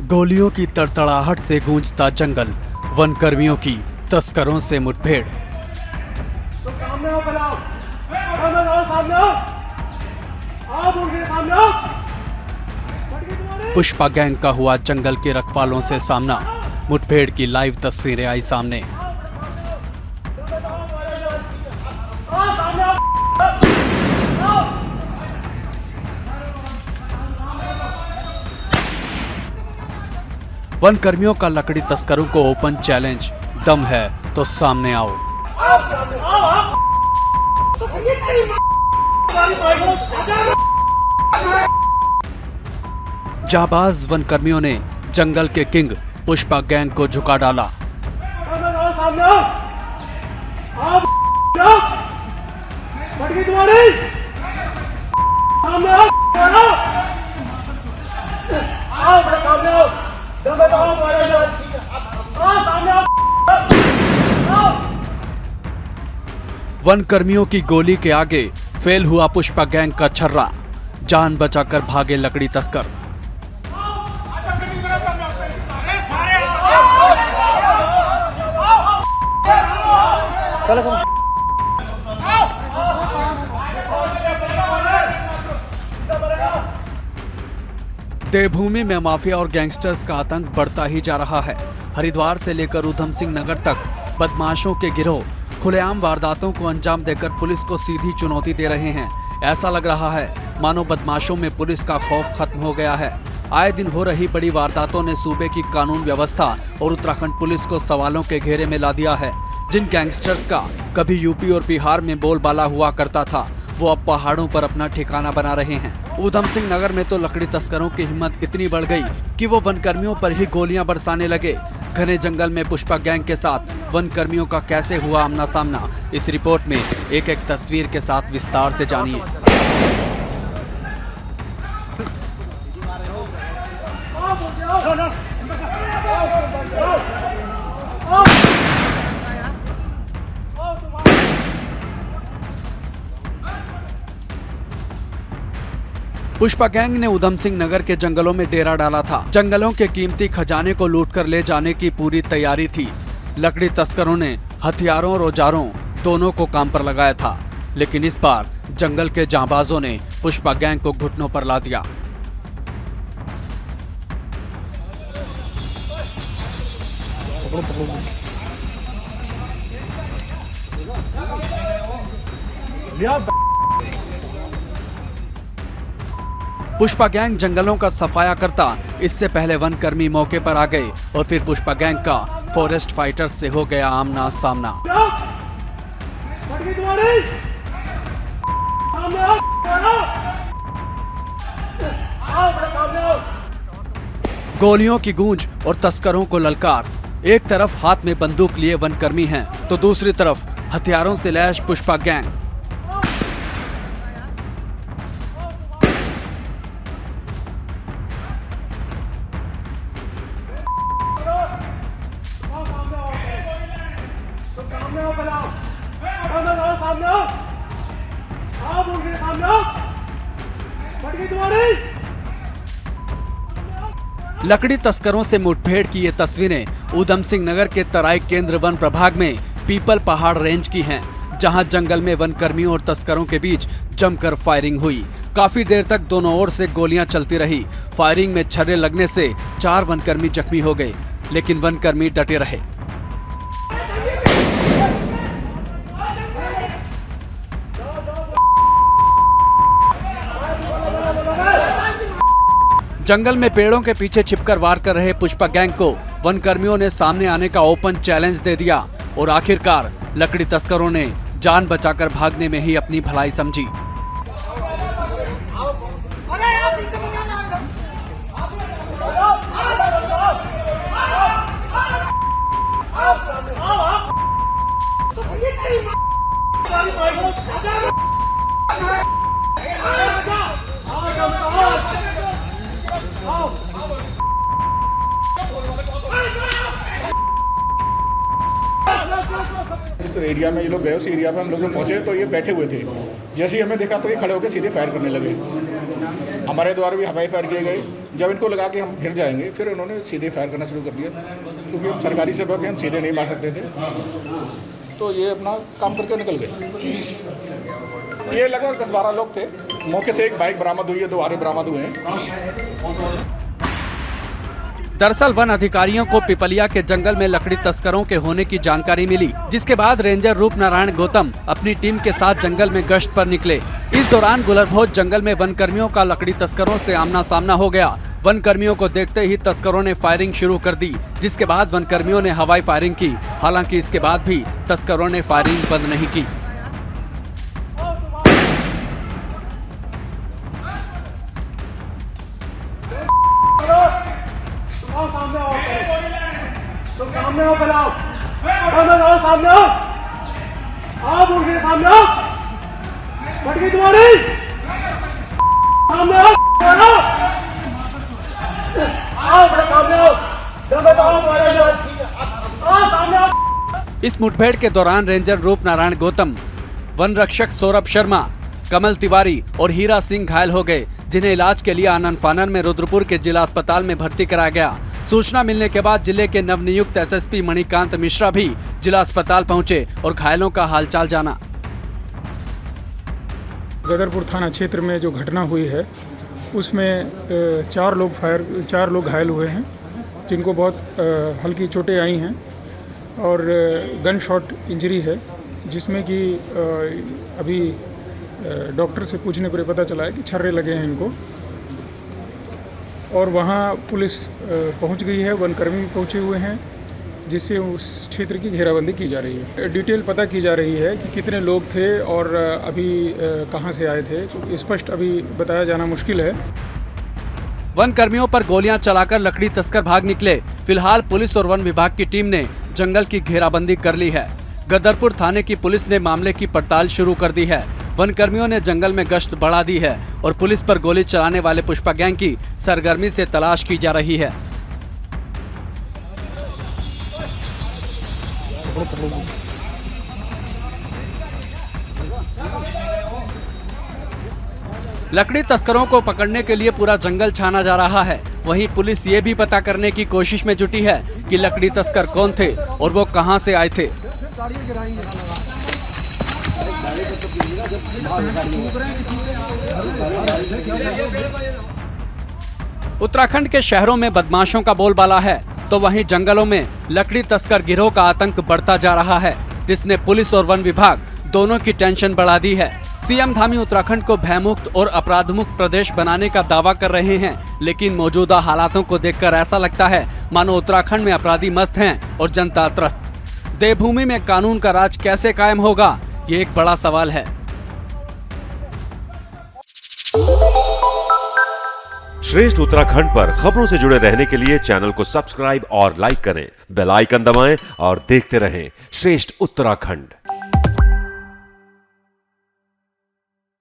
गोलियों की तड़तड़ाहट से गूंजता जंगल, वन कर्मियों की तस्करों से मुठभेड़। तो सामने आओ, सामने आओ, सामने आओ। पुष्पा गैंग का हुआ जंगल के रखवालों से सामना, मुठभेड़ की लाइव तस्वीरें आई सामने। वन कर्मियों का लकड़ी तस्करों को ओपन चैलेंज, दम है तो सामने आओ। जाबाज वन कर्मियों ने जंगल के किंग पुष्पा गैंग को झुका डाला। वन कर्मियों की गोली के आगे फेल हुआ पुष्पा गैंग का छर्रा, जान बचाकर भागे लकड़ी तस्कर। देवभूमि में माफिया और गैंगस्टर्स का आतंक बढ़ता ही जा रहा है। हरिद्वार से लेकर ऊधम सिंह नगर तक बदमाशों के गिरोह खुलेआम वारदातों को अंजाम देकर पुलिस को सीधी चुनौती दे रहे हैं। ऐसा लग रहा है मानो बदमाशों में पुलिस का खौफ खत्म हो गया है। आए दिन हो रही बड़ी वारदातों ने सूबे की कानून व्यवस्था और उत्तराखंड पुलिस को सवालों के घेरे में ला दिया है। जिन गैंगस्टर्स का कभी यूपी और बिहार में बोलबाला हुआ करता था, वो अब पहाड़ों पर अपना ठिकाना बना रहे हैं। ऊधम सिंह नगर में तो लकड़ी तस्करों की हिम्मत इतनी बढ़ गई कि वो वन कर्मियों पर ही गोलियां बरसाने लगे। घने जंगल में पुष्पा गैंग के साथ वन कर्मियों का कैसे हुआ आमना सामना, इस रिपोर्ट में एक एक तस्वीर के साथ विस्तार से जानिए। पुष्पा गैंग ने ऊधम सिंह नगर के जंगलों में डेरा डाला था। जंगलों के कीमती खजाने को लूटकर ले जाने की पूरी तैयारी थी। लकड़ी तस्करों ने हथियारों और औजारों दोनों को काम पर लगाया था, लेकिन इस बार जंगल के जांबाजों ने पुष्पा गैंग को घुटनों पर ला दिया। पुष्पा गैंग जंगलों का सफाया करता, इससे पहले वन कर्मी मौके पर आ गए और फिर पुष्पा गैंग का फॉरेस्ट फाइटर्स से हो गया आमना सामना। गोलियों की गूंज और तस्करों को ललकार। एक तरफ हाथ में बंदूक लिए वन कर्मी हैं, तो दूसरी तरफ हथियारों से लैस पुष्पा गैंग। लकड़ी तस्करों से मुठभेड़ की ये तस्वीरें ऊधम सिंह नगर के तराई केंद्र वन प्रभाग में पीपल पहाड़ रेंज की हैं, जहां जंगल में वन कर्मियों और तस्करों के बीच जमकर फायरिंग हुई। काफी देर तक दोनों ओर से गोलियां चलती रही। फायरिंग में छर्रे लगने से 4 वनकर्मी जख्मी हो गए, लेकिन वनकर्मी डटे रहे। जंगल में पेड़ों के पीछे छिपकर वार कर रहे पुष्पा गैंग को वन कर्मियों ने सामने आने का ओपन चैलेंज दे दिया और आखिरकार लकड़ी तस्करों ने जान बचाकर भागने में ही अपनी भलाई समझी। जिस एरिया में ये लोग गए उस एरिया पे हम लोग जो पहुंचे तो ये बैठे हुए थे। जैसे ही हमें देखा तो ये खड़े होकर सीधे फायर करने लगे। हमारे द्वारा भी हवाई फायर किए गए, जब इनको लगा कि हम घिर जाएंगे फिर उन्होंने सीधे फायर करना शुरू कर दिया। क्योंकि हम सरकारी सेवक हैं, हम सीधे नहीं मार सकते थे, तो ये अपना काम करके निकल गए। ये लगभग 10-12 लोग थे। मौके से एक बाइक बरामद हुई है, 2 आरे बरामद हुए हैं। दरअसल वन अधिकारियों को पिपलिया के जंगल में लकड़ी तस्करों के होने की जानकारी मिली, जिसके बाद रेंजर रूपनारायण गौतम अपनी टीम के साथ जंगल में गश्त पर निकले। इस दौरान गुलरभोज जंगल में वन कर्मियों का लकड़ी तस्करों से आमना सामना हो गया। वन कर्मियों को देखते ही तस्करों ने फायरिंग शुरू कर दी, जिसके बाद वन कर्मियों ने हवाई फायरिंग की। हालांकि इसके बाद भी तस्करों ने फायरिंग बंद नहीं की। सामने आओ, तुम सामने आओ, पहले आओ, सामने आओ, आप उठ गए, सामने आओ, फट गई तुम्हारी, सामने आओ, सामने आओ, जब बताओ सामने आओ। इस मुठभेड़ के दौरान रेंजर रूपनारायण गौतम, वन रक्षक सौरभ शर्मा, कमल तिवारी और हीरा सिंह घायल हो गए, जिन्हें इलाज के लिए आनन फानन में रुद्रपुर के जिला अस्पताल में भर्ती कराया गया। सूचना मिलने के बाद जिले के नवनियुक्त एसएसपी मणिकांत मिश्रा भी जिला अस्पताल पहुंचे और घायलों का हालचाल जाना। गदरपुर थाना क्षेत्र में जो घटना हुई है उसमें 4 लोग घायल हुए हैं, जिनको बहुत हल्की चोटें आई हैं और गन शॉट इंजरी है, जिसमें कि अभी डॉक्टर से पूछने पर पता चला है कि छर्रे लगे हैं इनको। और वहाँ पुलिस पहुँच गई है, वनकर्मी पहुँचे हुए हैं, जिससे उस क्षेत्र की घेराबंदी की जा रही है। डिटेल पता की जा रही है कि कितने लोग थे और अभी कहाँ से आए थे, स्पष्ट अभी बताया जाना मुश्किल है। वन कर्मियों पर गोलियां चलाकर लकड़ी तस्कर भाग निकले। फिलहाल पुलिस और वन विभाग की टीम ने जंगल की घेराबंदी कर ली है। गदरपुर थाने की पुलिस ने मामले की पड़ताल शुरू कर दी है। वन कर्मियों ने जंगल में गश्त बढ़ा दी है और पुलिस पर गोली चलाने वाले पुष्पा गैंग की सरगर्मी से तलाश की जा रही है। लकड़ी तस्करों को पकड़ने के लिए पूरा जंगल छाना जा रहा है। वहीं पुलिस ये भी पता करने की कोशिश में जुटी है कि लकड़ी तस्कर कौन थे और वो कहां से आए थे। उत्तराखंड के शहरों में बदमाशों का बोलबाला है, तो वहीं जंगलों में लकड़ी तस्कर गिरोह का आतंक बढ़ता जा रहा है, जिसने पुलिस और वन विभाग दोनों की टेंशन बढ़ा दी है। सीएम धामी उत्तराखंड को भयमुक्त और अपराध मुक्त प्रदेश बनाने का दावा कर रहे हैं, लेकिन मौजूदा हालातों को देखकर ऐसा लगता है मानो उत्तराखंड में अपराधी मस्त हैं और जनता त्रस्त। देवभूमि में कानून का राज कैसे कायम होगा, ये एक बड़ा सवाल है। श्रेष्ठ उत्तराखंड पर खबरों से जुड़े रहने के लिए चैनल को सब्सक्राइब और लाइक करें, बेल आइकन दबाएं और देखते रहें श्रेष्ठ उत्तराखंड।